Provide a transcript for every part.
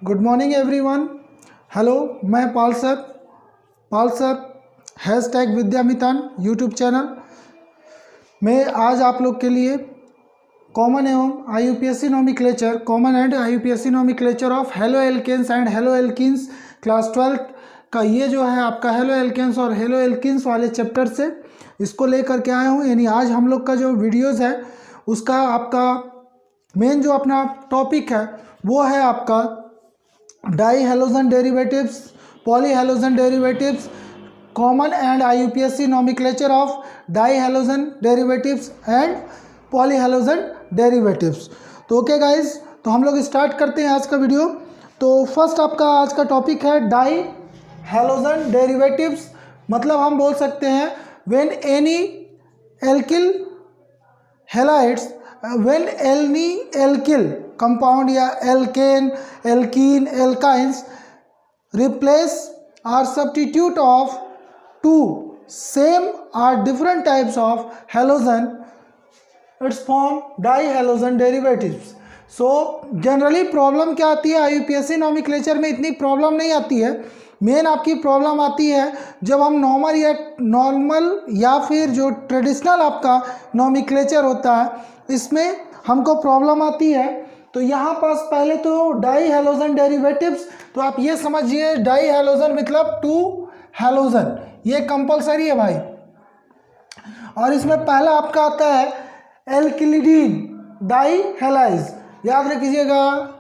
Good morning everyone. Hello, मैं Pal sir hashtag Vidyamitan YouTube channel में आज आप लोग के लिए कॉमन एवं IUPAC nomenclature common and IUPAC nomenclature of halo alkanes and halo alkenes class 12 का ये जो है आपका हेलो एल्केन्स और हेलो एल्कीन्स वाले चैप्टर से इसको लेकर के आया हूँ। यानी आज हम लोग का जो वीडियोज़ है उसका आपका मेन जो अपना टॉपिक है वो है आपका die halogen derivatives, poly halogen derivatives, common and IUPAC nomenclature of die halogen derivatives and poly halogen derivatives. तो ओके गाइज, तो हम लोग स्टार्ट करते हैं आज का वीडियो। तो फर्स्ट आपका आज का टॉपिक है डाई हेलोजन डेरिवेटिव्स। मतलब हम बोल सकते हैं when any alkyl halides when any alkyl compound या alkane, alkene, alkynes replace or substitute of two same or different types of halogen, it's form dihalogen derivatives. So generally problem क्या आती है IUPAC nomenclature में? इतनी problem नहीं आती है। Main आपकी प्रॉब्लम आती है जब हम नॉर्मल या फिर जो ट्रेडिशनल आपका नोमेनक्लेचर होता है इसमें हमको प्रॉब्लम आती है। तो यहाँ पास पहले तो डाई हेलोजन डेरिवेटिव्स, तो आप ये समझिए डाई हेलोजन मतलब टू हेलोजन, ये कंपलसरी है भाई। और इसमें पहला आपका आता है एल्किलिडीन डाई हेलाइज, याद रखिएगा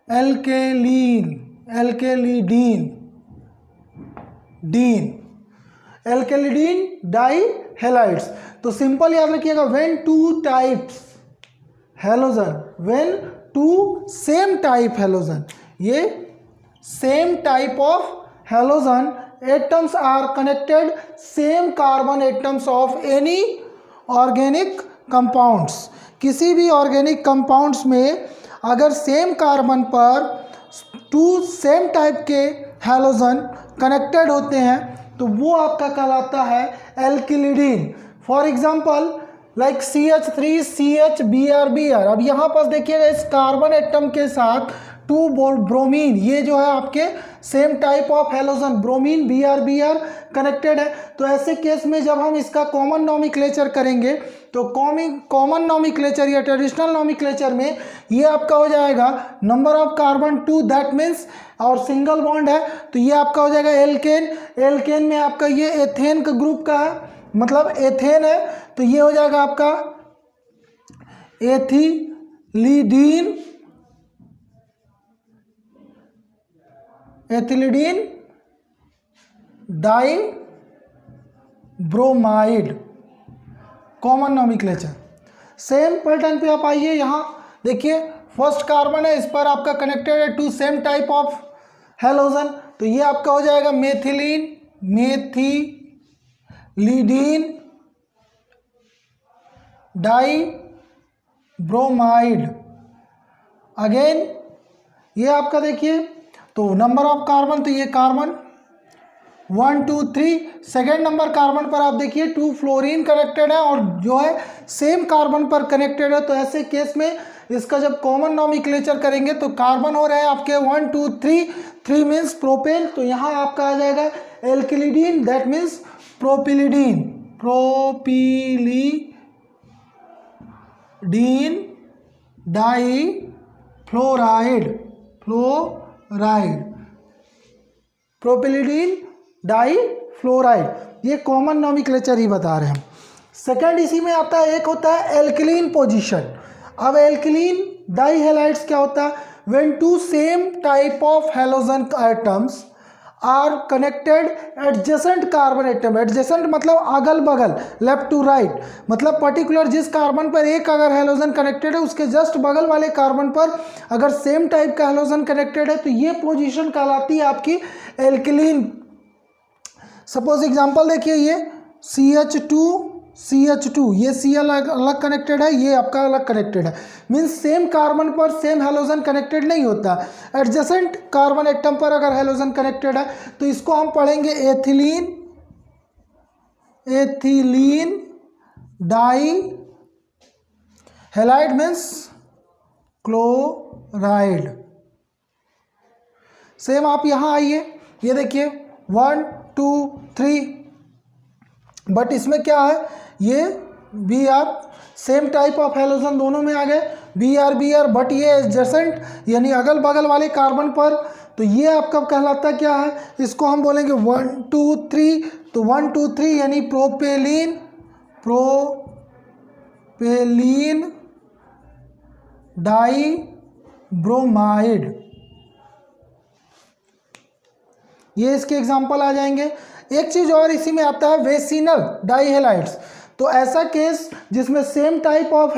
एल्केलिडीन डाई हेलाइड्स। तो सिंपल याद रखिएगा when two types halogen, when two same type halogen, ये same type of halogen atoms are connected same carbon atoms of any organic compounds. किसी भी ऑर्गेनिक कंपाउंड्स में अगर सेम कार्बन पर two same type के halogen connected होते हैं तो वो आपका कहलाता है एल्किलिडीन। For example like CH3CHBr। अब यहाँ पर देखिएगा इस कार्बन एटम के साथ टू ब्रोमीन, ये जो है आपके same type of halogen bromine Br connected है। तो ऐसे केस में जब हम इसका कॉमन नोमेनक्लेचर करेंगे तो कॉमन नोमेनक्लेचर या ट्रेडिशनल नोमेनक्लेचर में ये आपका हो जाएगा number of carbon 2, that means और सिंगल बॉन्ड है तो ये आपका हो जाएगा एल्केन। एल्केन में आपका ये एथेन का ग्रुप का है, मतलब एथेन है तो ये हो जाएगा आपका ethylidene dibromide, common nomenclature. Same pattern पे आप आइए, यहाँ देखिए फर्स्ट कार्बन है, इस पर आपका कनेक्टेड है to same type of halogen तो ये आपका हो जाएगा मेथिलीडीन डाई ब्रोमाइड। अगेन ये आपका देखिए तो नंबर ऑफ कार्बन, तो ये कार्बन 1 2 3, सेकेंड नंबर कार्बन पर आप देखिए 2 फ्लोरीन कनेक्टेड है और जो है सेम कार्बन पर कनेक्टेड है। तो ऐसे केस में इसका जब कॉमन नोमेनक्लेचर करेंगे तो कार्बन हो रहे हैं आपके 1 2 3 मीन्स प्रोपेन, तो यहाँ आपका आ जाएगा alkylidene, that means propylidene di propylidene difluoride, ये कॉमन नोमेनक्लेचर ही बता रहे हैं। सेकंड इसी में आता है, एक होता है एल्किलीन पोजीशन। अब एल्किलीन डाई हेलाइड्स क्या होता है? When two same type of halogen atoms are connected adjacent carbon atom, adjacent मतलब अगल बगल, लेफ्ट टू राइट, मतलब पर्टिकुलर जिस कार्बन पर एक अगर हेलोजन कनेक्टेड है उसके जस्ट बगल वाले कार्बन पर अगर सेम टाइप का हेलोजन कनेक्टेड है तो ये पोजीशन कहलाती है आपकी एल्किलीन। सपोज एग्जांपल देखिए, ये CH2 ये Cl अलग कनेक्टेड है, ये आपका अलग कनेक्टेड है, मीन्स सेम कार्बन पर सेम हेलोजन कनेक्टेड नहीं होता। एडजेसेंट कार्बन एटम पर अगर हेलोजन कनेक्टेड है तो इसको हम पढ़ेंगे ethylene die halide means chloride, same आप यहाँ आइए, ये देखिए 1 2 3, बट इसमें क्या है, ये B R, same type of halogen दोनों में आ गए बी आर, बट ये एडजेसेंट यानी अगल बगल वाले कार्बन पर, तो ये आपका कहलाता क्या है, इसको हम बोलेंगे 1 2 3, तो 1 2 3 यानी प्रोपेलीन डाई ब्रोमाइड, ये इसके एग्जाम्पल आ जाएंगे। एक चीज और इसी में आता है वेसिनल डाईहेलाइड्स, तो ऐसा केस जिसमें same type of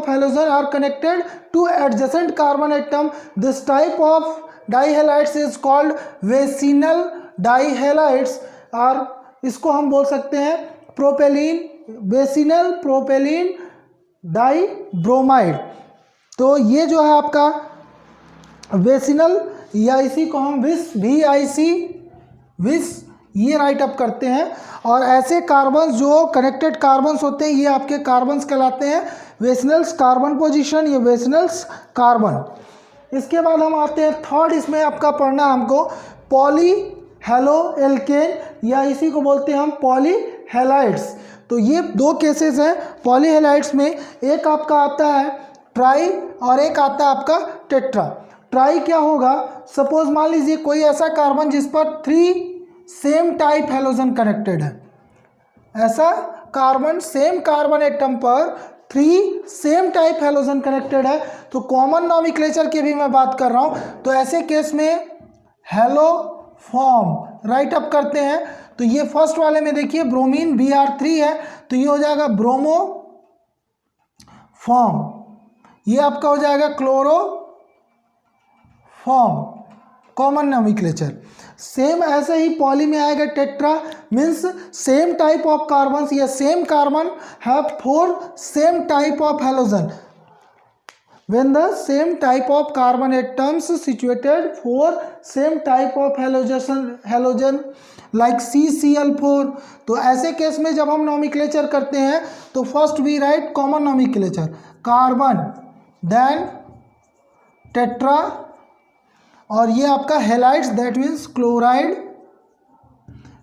halogen are connected to adjacent carbon atom, this type of dihalides is called vicinal dihalides, और इसको हम बोल सकते हैं वेसिनल प्रोपेलीन डाई ब्रोमाइड। तो ये जो है आपका वेसिनल, या इसी को हम विस ये राइट अप करते हैं, और ऐसे कार्बन्स जो कनेक्टेड कार्बन्स होते हैं ये आपके कार्बन्स कहलाते हैं वेसिनल्स कार्बन पोजीशन, ये वेसिनल्स कार्बन। इसके बाद हम आते हैं थर्ड, इसमें आपका पढ़ना हमको पॉली हेलो एल्केन, या इसी को बोलते हैं हम पॉली हेलाइड्स। तो ये दो केसेस हैं पॉली हेलाइड्स में, एक आपका आता है ट्राई और एक आता है आपका टेट्रा। ट्राई क्या होगा, सपोज मान लीजिए कोई ऐसा कार्बन जिस पर 3 सेम टाइप हेलोजन कनेक्टेड है, ऐसा कार्बन सेम कार्बन एटम पर 3 सेम टाइप हेलोजन कनेक्टेड है, तो कॉमन नॉमेनक्लेचर की भी मैं बात कर रहा हूँ, तो ऐसे केस में हेलो फॉर्म राइट अप करते हैं। तो ये फर्स्ट वाले में देखिए ब्रोमीन Br3 है, तो ये हो जाएगा ब्रोमो फॉर्म, ये आपका हो जाएगा chloroform, common nomenclature. Same ऐसे ही पॉली में आएगा tetra, means same type of carbons या same carbon have 4 same type of halogen, when the same type of carbon atoms situated 4 same type of halogen like CCl4। तो ऐसे case में जब हम नॉमेनक्लेचर करते हैं तो first we write common nomenclature carbon, then tetra, और ये आपका halides that means chloride,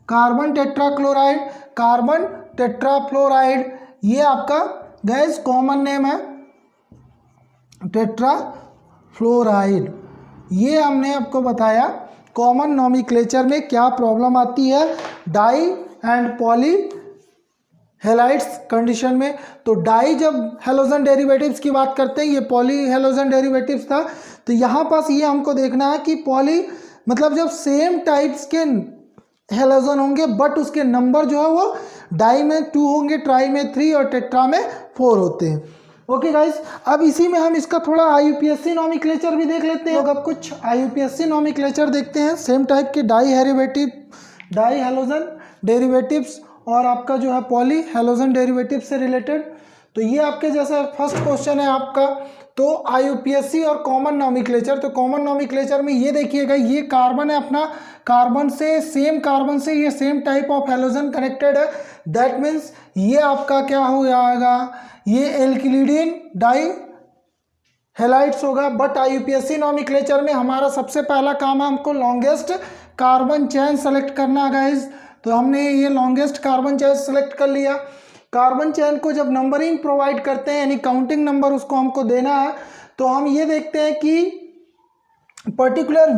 carbon tetra chloride, carbon tetra fluoride, ये आपका गैस कॉमन नेम है टेट्रा फ्लोराइड। ये हमने आपको बताया कॉमन नॉमेनक्लेचर में क्या प्रॉब्लम आती है di and poly halides condition में। तो डाई जब हेलोजन डेरिवेटिव्स की बात करते हैं, ये पॉली हेलोजन डेरिवेटिव्स था, तो यहाँ पास ये हमको देखना है कि पॉली मतलब जब सेम टाइप्स के हेलोजन होंगे बट उसके नंबर जो है वो डाई में 2 होंगे, ट्राई में 3 और टेट्रा में 4 होते हैं। ओके गाइस, अब इसी में हम इसका थोड़ा IUPAC नॉमेनक्लेचर भी देख लेते हैं। अब कुछ IUPAC नॉमेनक्लेचर देखते हैं सेम टाइप के डाई हेलोजन डेरिवेटिव्स और आपका जो है पॉली हेलोजन डेरिवेटिव से रिलेटेड। तो ये आपके जैसा फर्स्ट क्वेश्चन है आपका, तो IUPAC और कॉमन नॉमेनक्लेचर। तो कॉमन नॉमेनक्लेचर में ये देखिएगा, ये कार्बन है अपना, कार्बन से सेम कार्बन से ये same type of halogen connected है, दैट मीन्स ये आपका क्या हो जाएगा, ये एल्किलिडीन डाई हेलाइड्स होगा। बट IUPAC नॉमेनक्लेचर में हमारा सबसे पहला काम है हमको लॉन्गेस्ट कार्बन चेन सेलेक्ट करना गाइस। तो हमने ये लॉन्गेस्ट कार्बन चेन सेलेक्ट कर लिया। कार्बन चेन को जब नंबरिंग प्रोवाइड करते हैं यानी काउंटिंग नंबर उसको हमको देना है, तो हम ये देखते हैं कि पर्टिकुलर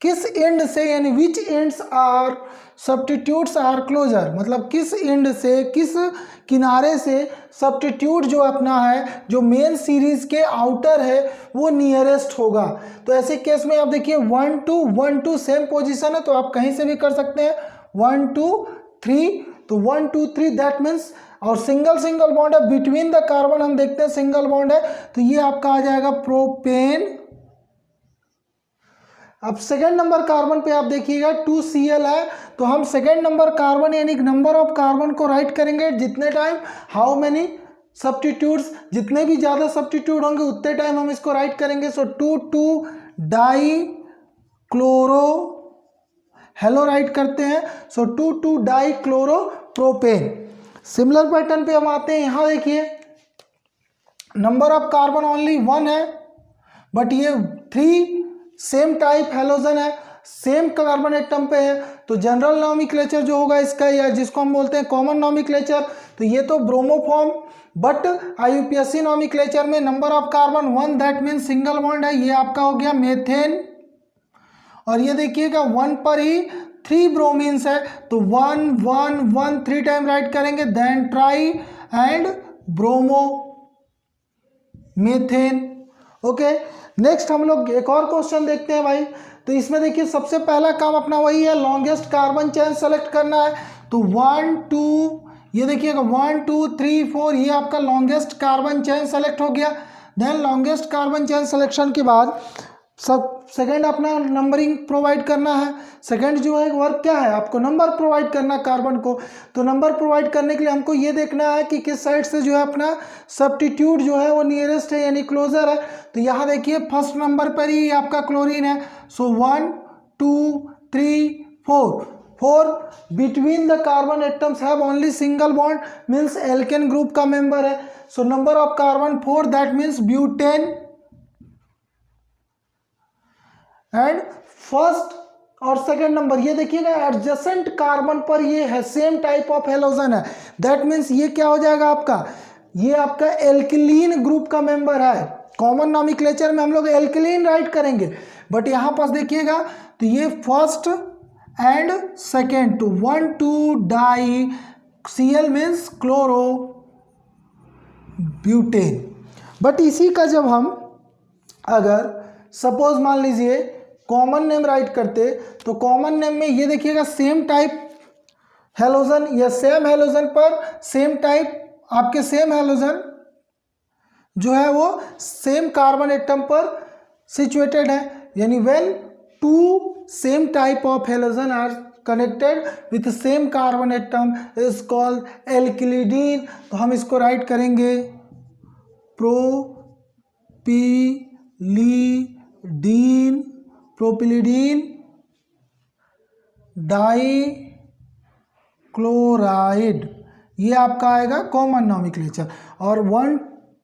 किस एंड से यानी which ends are substitutes are closer, मतलब किस एंड से किस किनारे से सब्स्टिट्यूट जो अपना है जो मेन सीरीज के आउटर है वो नियरेस्ट होगा। तो ऐसे केस में आप देखिए 1 2 1 2 सेम पोजीशन है, तो आप कहीं से भी कर सकते हैं 1 2 3, तो 1 2 3 दैट मीन्स, और सिंगल बॉन्ड है बिटवीन द कार्बन, हम देखते हैं सिंगल बॉन्ड है, तो ये आपका आ जाएगा प्रोपेन। अब सेकेंड नंबर कार्बन पे आप देखिएगा 2Cl है, तो हम सेकेंड नंबर कार्बन यानी नंबर ऑफ कार्बन को राइट करेंगे जितने टाइम, हाउ मेनी सब्स्टिट्यूट्स, जितने भी ज़्यादा सब्स्टिट्यूट होंगे उतने टाइम हम इसको राइट करेंगे। सो 2 2 डाई क्लोरो हेलो राइट करते हैं, सो 2 2 die chloro propane. Similar pattern पे हम आते हैं, यहाँ देखिए नंबर ऑफ कार्बन ओनली 1 है, बट ये 3 सेम टाइप हेलोजन है, सेम कार्बन एटम पे है, तो जनरल नॉमेनक्लेचर जो होगा इसका, या जिसको हम बोलते हैं कॉमन नॉमेनक्लेचर, तो ये तो ब्रोमोफॉर्म। बट आईयूपीएससी नॉमेनक्लेचर में number of carbon 1, that mean single bond है, ये आपका हो गया मेथेन। और ये देखिएगा 1 पर ही 3 ब्रोमीन्स है, तो 1 1 1 3 टाइम राइट करेंगे, then tri and bromo methane. Okay, next हम लोग एक और क्वेश्चन देखते हैं भाई। तो इसमें देखिए सबसे पहला काम अपना वही है, लॉन्गेस्ट कार्बन चेन सेलेक्ट करना है। तो 1 2, ये देखिएगा 1 2 3 4, ये आपका लॉन्गेस्ट कार्बन चेन सेलेक्ट हो गया। Then longest carbon chain selection के बाद सब सेकंड अपना नंबरिंग प्रोवाइड करना है। सेकंड जो है वर्क क्या है, आपको नंबर प्रोवाइड करना कार्बन को। तो नंबर प्रोवाइड करने के लिए हमको ये देखना है कि किस साइड से जो है अपना सब्स्टिट्यूट जो है वो नियरेस्ट है यानी क्लोजर है। तो यहाँ देखिए फर्स्ट नंबर पर ही आपका क्लोरीन है, so 1 2 3 4 between the carbon atoms have only single bond, means alkane group का मेंबर है। So number of carbon 4, that means butane. And first और सेकंड नंबर ये देखिएगा एडजेसेंट कार्बन पर ये है, सेम टाइप ऑफ हेलोजन है, दैट मीन्स ये क्या हो जाएगा आपका, ये आपका एल्किलीन ग्रुप का मेंबर है। कॉमन नॉमेनक्लेचर में हम लोग एल्किलीन राइट करेंगे, बट यहां पास देखिएगा तो ये फर्स्ट एंड सेकेंड, तो 1 2 di Cl means chloro butane. But इसी का जब हम अगर सपोज मान लीजिए कॉमन नेम राइट करते, तो कॉमन नेम में ये देखिएगा सेम टाइप हेलोजन या सेम हेलोजन पर सेम टाइप आपके सेम हेलोजन जो है वो सेम कार्बन एटम पर सिचुएटेड है, यानी when 2 same type of halogen are connected with same carbon atom is called alkylidene. तो हम इसको राइट करेंगे प्रोपिलिडीन डाई क्लोराइड, ये आपका आएगा कॉमन नॉमेनक्लेचर। और 1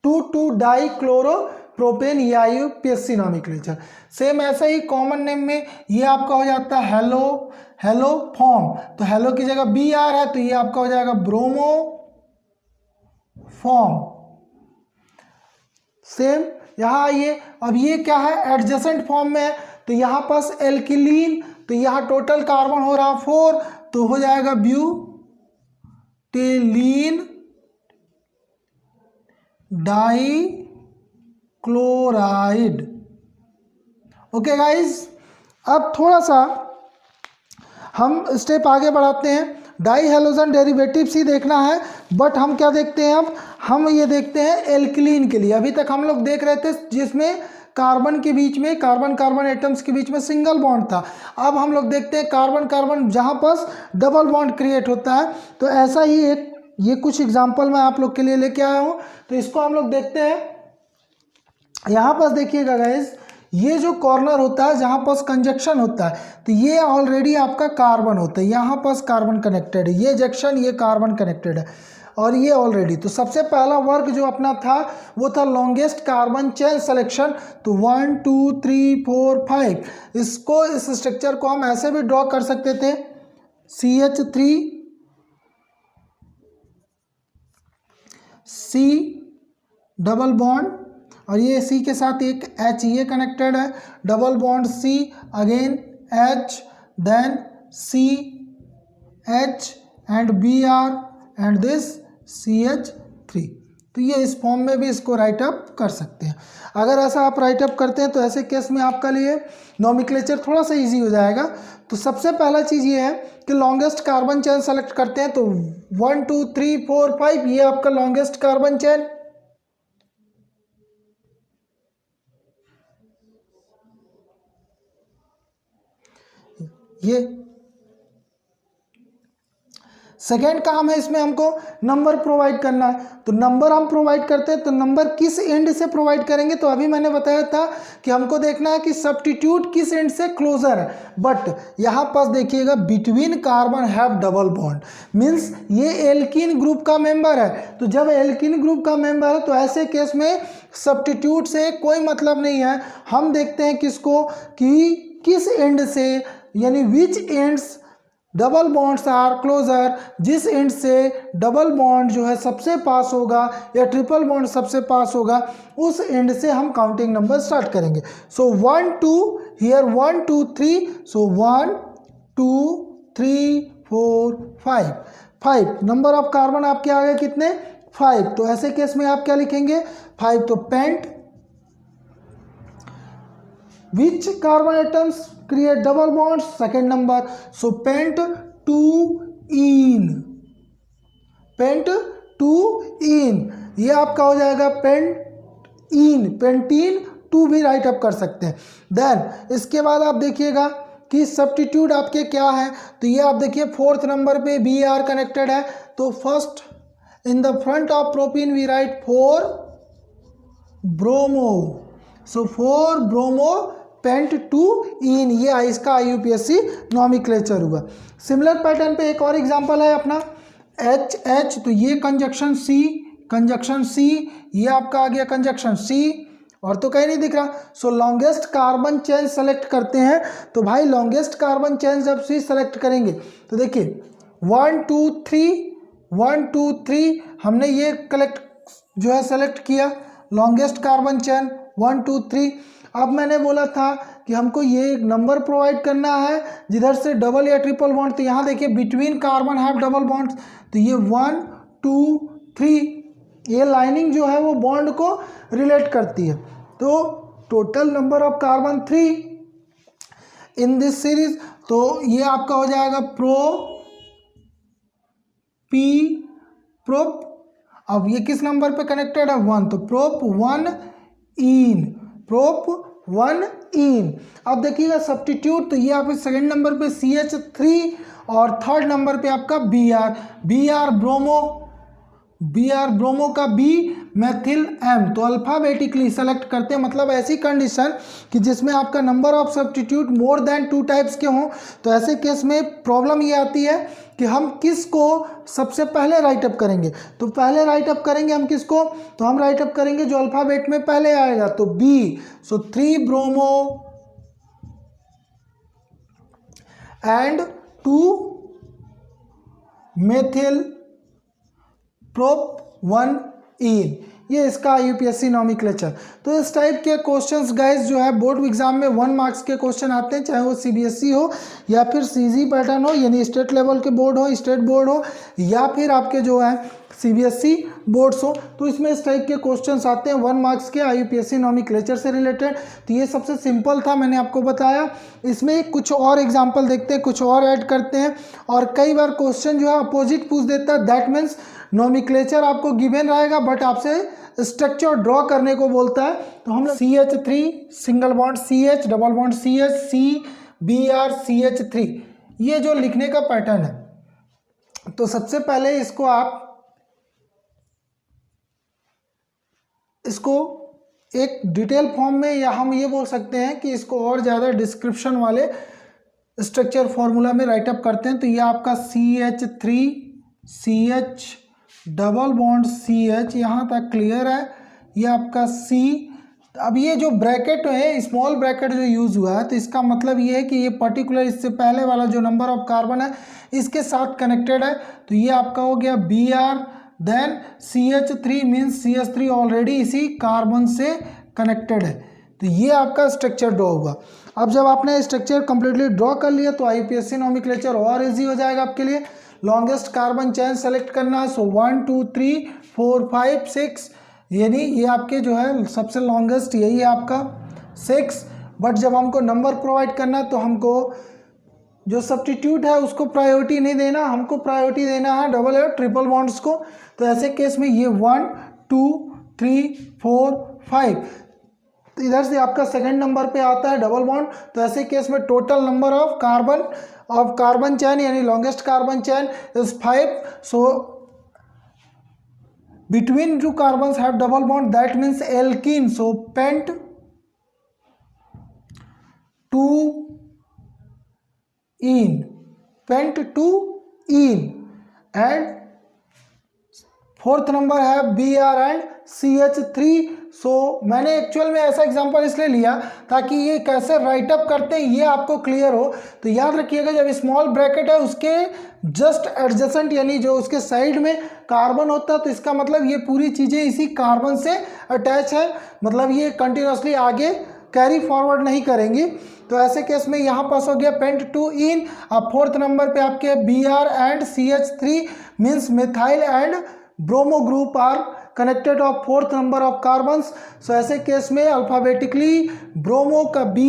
2 2 डाई क्लोरो प्रोपेन, ये आईयूपीएससी नॉमेनक्लेचर। सेम ऐसा ही कॉमन नेम में ये आपका हो जाता है हेलो फॉर्म, तो हेलो की जगह बी आर है, तो ये आपका हो जाएगा ब्रोमो फॉर्म। सेम यहाँ आइए, अब ये क्या है एडजेसेंट फॉर्म में है, तो यहाँ पास एल्किलीन, तो यहाँ टोटल कार्बन हो रहा 4, तो हो जाएगा ब्यूटेलीन डाई क्लोराइड। ओके गाइज, अब थोड़ा सा हम स्टेप आगे बढ़ाते हैं। डाई हेलोजन डेरिवेटिव्स ही देखना है, बट हम क्या देखते हैं, अब हम ये देखते हैं एल्किलीन के लिए। अभी तक हम लोग देख रहे थे जिसमें कार्बन के बीच में कार्बन एटम्स के बीच में सिंगल बॉन्ड था। अब हम लोग देखते हैं कार्बन जहाँ पर डबल बॉन्ड क्रिएट होता है। तो ऐसा ही एक ये कुछ एग्जांपल मैं आप लोग के लिए लेके आया हूँ, तो इसको हम लोग देखते हैं। यहाँ पर देखिएगा गाइस, ये जो कॉर्नर होता है जहाँ पर कंजक्शन होता है, तो ये ऑलरेडी आपका कार्बन होता है, यहाँ पर कार्बन कनेक्टेड है, ये जंक्शन ये कार्बन कनेक्टेड है, और ये ऑलरेडी। तो सबसे पहला वर्क जो अपना था वो था लॉन्गेस्ट कार्बन चेन सिलेक्शन। तो 1 2 3 4 5, इसको इस स्ट्रक्चर को हम ऐसे भी ड्रॉ कर सकते थे, CH3 C डबल बॉन्ड, और ये C के साथ एक H ये कनेक्टेड है, double bond C again H, then C H and Br and this CH3। तो ये इस फॉर्म में भी इसको राइट अप कर सकते हैं। अगर ऐसा आप राइट अप करते हैं तो ऐसे केस में आपका लिए नॉमेनक्लेचर थोड़ा सा इजी हो जाएगा। तो सबसे पहला चीज़ ये है कि लॉन्गेस्ट कार्बन चेन सेलेक्ट करते हैं, तो 1 2 3 4 5 ये आपका लॉन्गेस्ट कार्बन चेन। ये सेकेंड काम है इसमें हमको नंबर प्रोवाइड करना है। तो नंबर हम प्रोवाइड करते हैं, तो नंबर किस एंड से प्रोवाइड करेंगे, तो अभी मैंने बताया था कि हमको देखना है कि सब्स्टिट्यूट किस एंड से क्लोजर है। बट यहाँ पास देखिएगा between carbon have double bond, means ये एल्कीन ग्रुप का मेंबर है। तो जब एल्कीन ग्रुप का मेंबर है तो ऐसे केस में सब्स्टिट्यूट से कोई मतलब नहीं है। हम देखते हैं किसको, कि किस एंड से, यानी which ends double bonds are closer, जिस एंड से डबल बॉन्ड जो है सबसे पास होगा या ट्रिपल बॉन्ड सबसे पास होगा, उस एंड से हम काउंटिंग नंबर स्टार्ट करेंगे। सो 1 2 here 1 2 3, so 1 2 3 4 5 number of carbon आपके आ गए कितने, 5। तो ऐसे केस में आप क्या लिखेंगे, 5। तो paint which carbon atoms create double bonds, second number, so pent2ene, pent2ene ये आपका हो जाएगा पेंटीन, पेंटीन 2 भी राइट अप कर सकते हैं। देन इसके बाद आप देखिएगा कि सब्स्टिट्यूट आपके क्या है, तो ये आप देखिए 4th नंबर पे बी आर कनेक्टेड है। तो first in the front of propene we write 4 bromo, so 4 bromo pent two ene, ये इसका IUPAC नॉमेनक्लेचर हुआ। सिमिलर पैटर्न पे एक और एग्जांपल है अपना HH, तो ये कंजक्शन C, ये आपका आ गया कंजक्शन C, और तो कहीं नहीं दिख रहा। सो लॉन्गेस्ट कार्बन चेन सेलेक्ट करते हैं। तो भाई लॉन्गेस्ट कार्बन चेन जब C सेलेक्ट करेंगे तो देखिए 1 2 3 हमने ये कलेक्ट जो है सेलेक्ट किया लॉन्गेस्ट कार्बन चेन 1 2 3। अब मैंने बोला था कि हमको ये नंबर प्रोवाइड करना है जिधर से डबल या ट्रिपल बॉन्ड, तो यहाँ देखिए between carbon have double bonds, तो ये 1 2 3 ये लाइनिंग जो है वो बॉन्ड को रिलेट करती है। तो total number of carbon 3 in this series, तो ये आपका हो जाएगा प्रोप। अब ये किस नंबर पे कनेक्टेड है, 1, तो प्रोप 1 इन। अब देखिएगा सब्स्टिट्यूट, तो ये आपके सेकंड नंबर पे CH3 और थर्ड नंबर पे आपका बी आर ब्रोमो का B मैथिल M। तो अल्फ़ाबेटिकली सेलेक्ट करते हैं, मतलब ऐसी कंडीशन कि जिसमें आपका number of substitute more than 2 types के हों। तो ऐसे केस में प्रॉब्लम ये आती है कि हम किसको सबसे पहले राइट अप करेंगे। तो पहले राइट अप करेंगे हम किसको, तो हम राइट अप करेंगे जो अल्फ़ाबेट में पहले आएगा, तो B। So 3 bromo and 2 methyl prop 1 इन, ये इसका IUPAC नॉमेनक्लेचर। तो इस टाइप के क्वेश्चंस गाइस जो है बोर्ड एग्जाम में 1 मार्क्स के क्वेश्चन आते हैं, चाहे वो CBSE हो या फिर CG पैटर्न हो, यानी स्टेट लेवल के बोर्ड हो, स्टेट बोर्ड हो, या फिर आपके जो है CBSE बोर्ड्स हो। तो इसमें इस टाइप के क्वेश्चंस आते हैं 1 मार्क्स के IUPAC नॉमेनक्लेचर से रिलेटेड। तो ये सबसे सिंपल था, मैंने आपको बताया। इसमें कुछ और एग्जाम्पल देखते हैं, कुछ और ऐड करते हैं, और कई बार क्वेश्चन जो है अपोजिट पूछ देता है। दैट मीन्स नॉमेनक्लेचर आपको गिवन रहेगा बट आपसे स्ट्रक्चर ड्रॉ करने को बोलता है। तो हम CH3 single bond CH double bond CH CBr CH3, ये जो लिखने का पैटर्न है। तो सबसे पहले इसको एक डिटेल फॉर्म में, या हम ये बोल सकते हैं कि इसको और ज़्यादा डिस्क्रिप्शन वाले स्ट्रक्चर फॉर्मूला में राइट अप करते हैं। तो ये आपका CH3 CH double bond CH, यहाँ तक क्लियर है। ये आपका C। अब ये जो ब्रैकेट है, स्मॉल ब्रैकेट जो यूज़ हुआ है, तो इसका मतलब ये है कि ये पर्टिकुलर इससे पहले वाला जो नंबर ऑफ कार्बन है इसके साथ कनेक्टेड है। तो ये आपका हो गया Br, then CH3 means CH3 already इसी कार्बन से कनेक्टेड है। तो ये आपका स्ट्रक्चर ड्रॉ हुआ। अब जब आपने स्ट्रक्चर कंप्लीटली ड्रॉ कर लिया तो IUPAC नॉमेनक्लेचर और ईजी हो जाएगा आपके लिए। लॉन्गेस्ट कार्बन चेन सेलेक्ट करना है, सो 1 2 3 4 5 6, यानी ये आपके जो है सबसे लॉन्गेस्ट यही है आपका 6। बट जब हमको नंबर प्रोवाइड करना तो हमको जो सब्स्टिट्यूट है उसको प्रायोरिटी नहीं देना, हमको प्रायोरिटी देना है डबल या ट्रिपल बॉन्ड्स को। तो ऐसे केस में ये 1 2 3 4 5, तो इधर से आपका सेकंड नंबर पे आता है डबल बॉन्ड। तो ऐसे केस में total number of carbon of carbon chain यानी longest carbon chain is 5. So between two carbons have double bond, that means alkene. So pent 2-ene, pent 2-ene. and fourth number है Br and CH3. सो मैंने actual में ऐसा example इसलिए लिया ताकि ये कैसे राइट अप करते हैं ये आपको क्लियर हो. तो याद रखिएगा जब स्मॉल ब्रैकेट है उसके जस्ट एडजेसेंट यानी जो उसके साइड में कार्बन होता है तो इसका मतलब ये पूरी चीज़ें इसी कार्बन से अटैच है, मतलब ये कंटिन्यूसली आगे कैरी फॉरवर्ड नहीं करेंगी. तो ऐसे केस में यहाँ पास हो गया पेंट 2-ene. अब फोर्थ नंबर पे आपके Br and CH3 means methyl and bromo group are connected of fourth number of carbons. So ऐसे केस में अल्फ़ाबेटिकली ब्रोमो का B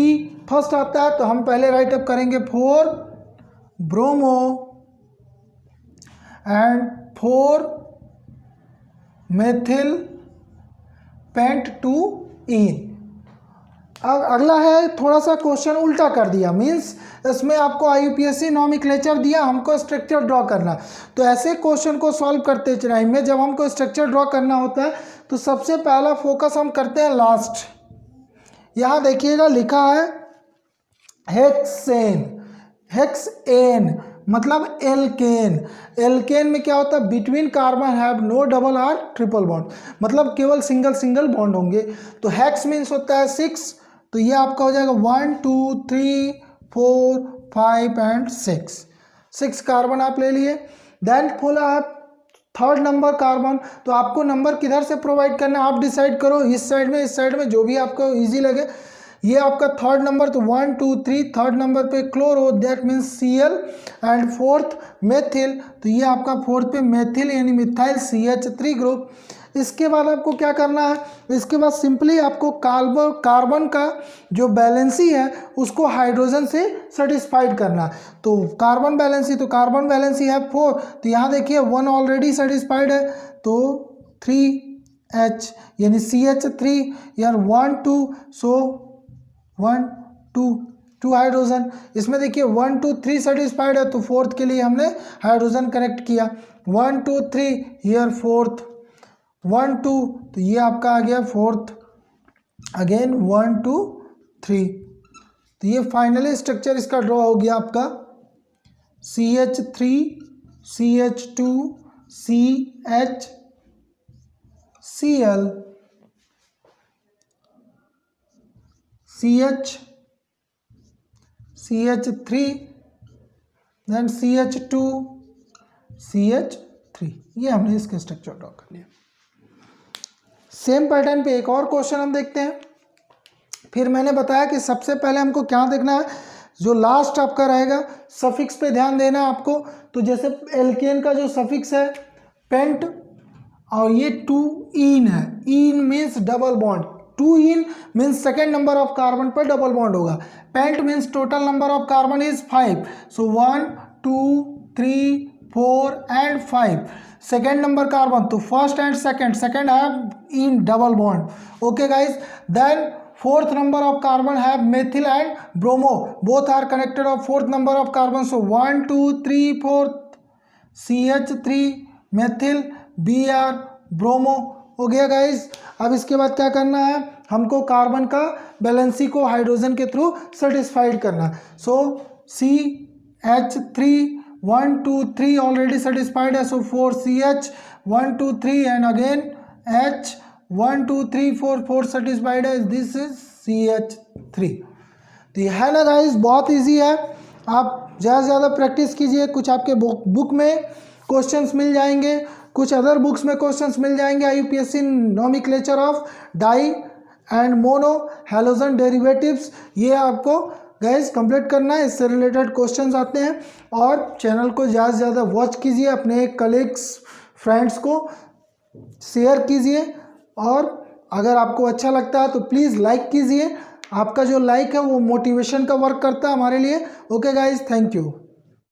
फर्स्ट आता है तो हम पहले राइट अप करेंगे 4 bromo and 4 methyl paint 2-ene. अब अगला है थोड़ा सा क्वेश्चन उल्टा कर दिया, मीन्स इसमें आपको IUPAC नॉमेनक्लेचर दिया, हमको स्ट्रक्चर ड्रॉ करना. तो ऐसे क्वेश्चन को सॉल्व करते टाइम में जब हमको स्ट्रक्चर ड्रॉ करना होता है तो सबसे पहला फोकस हम करते हैं लास्ट. यहाँ देखिएगा लिखा है हेक्सेन, हेक्सेन मतलब एल्केन. एल्केन में क्या होता है, between carbon have no double or triple bond, मतलब केवल सिंगल सिंगल बॉन्ड होंगे. तो हेक्स मीन्स होता है 6, तो ये आपका हो जाएगा 1 2 3 4 5 एंड 6 कार्बन आप ले लिए. देन बोला है थर्ड नंबर कार्बन, तो आपको नंबर किधर से प्रोवाइड करना है आप डिसाइड करो, इस साइड में जो भी आपको इजी लगे. ये आपका थर्ड नंबर, तो 1 2 3 थर्ड नंबर पे chloro that means Cl and fourth methyl, तो ये आपका फोर्थ पे मेथिल यानी मिथाइल CH3 ग्रुप. इसके बाद आपको क्या करना है, इसके बाद सिंपली आपको कार्बन का जो बैलेंसी है उसको हाइड्रोजन से सेटिस्फाइड करना. तो कार्बन बैलेंसी है 4, तो यहाँ देखिए 1 ऑलरेडी सेटिस्फाइड है तो 3H यानी CH3 यार 1 2, सो 1 2 हाइड्रोजन. इसमें देखिए 1 2 3 सेटिस्फाइड है तो फोर्थ के लिए हमने हाइड्रोजन कनेक्ट किया. 1 2 3 हियर फोर्थ 1 2, तो ये आपका आ गया फोर्थ, अगेन 1 2 3. तो ये फाइनली स्ट्रक्चर इसका ड्रॉ हो गया आपका CH3 CH2 CH Cl CH CH3 then CH2 CH3. ये हमने इसका स्ट्रक्चर ड्रॉ कर लिया. सेम पैटर्न पे एक और क्वेश्चन हम देखते हैं. फिर मैंने बताया कि सबसे पहले हमको क्या देखना है, जो लास्ट आपका रहेगा सफिक्स पे ध्यान देना है आपको. तो जैसे एल्केन का जो सफिक्स है पेंट और ये 2-ene है, ene means double bond, 2-ene means second number of carbon पर डबल बॉन्ड होगा. Pent means total number of carbon is 5, so 1 2 3 4 and 5. Second number carbon तो first and second have in double bond. Okay guys. Then fourth number of carbon have methyl and bromo, both are connected of fourth number of carbon, so 1 2 3 4 CH3 methyl Br bromo. हो गया guys. अब इसके बाद क्या करना है, हमको carbon का बैलेंसी को हाइड्रोजन के थ्रू सेटिस्फाइड करना. सो CH3 1 2 3 ऑलरेडी सेटिस्फाइड है, सो 4CH 1 2 3 and again H 1 2 3 4 satisfied है, दिस इज CH3. तो ये है ना गाइज, बहुत इजी है. आप ज़्यादा से ज़्यादा प्रैक्टिस कीजिए. कुछ आपके बुक में क्वेश्चंस मिल जाएंगे, कुछ अदर बुक्स में क्वेश्चंस मिल जाएंगे. IUPAC nomenclature of di and mono halogen derivatives, ये आपको गाइस कंप्लीट करना है. इससे रिलेटेड क्वेश्चंस आते हैं. और चैनल को ज़्यादा से ज़्यादा वॉच कीजिए, अपने कलीग्स फ्रेंड्स को शेयर कीजिए, और अगर आपको अच्छा लगता है तो प्लीज़ लाइक कीजिए. आपका जो लाइक है वो मोटिवेशन का वर्क करता है हमारे लिए. Okay guys, thank you.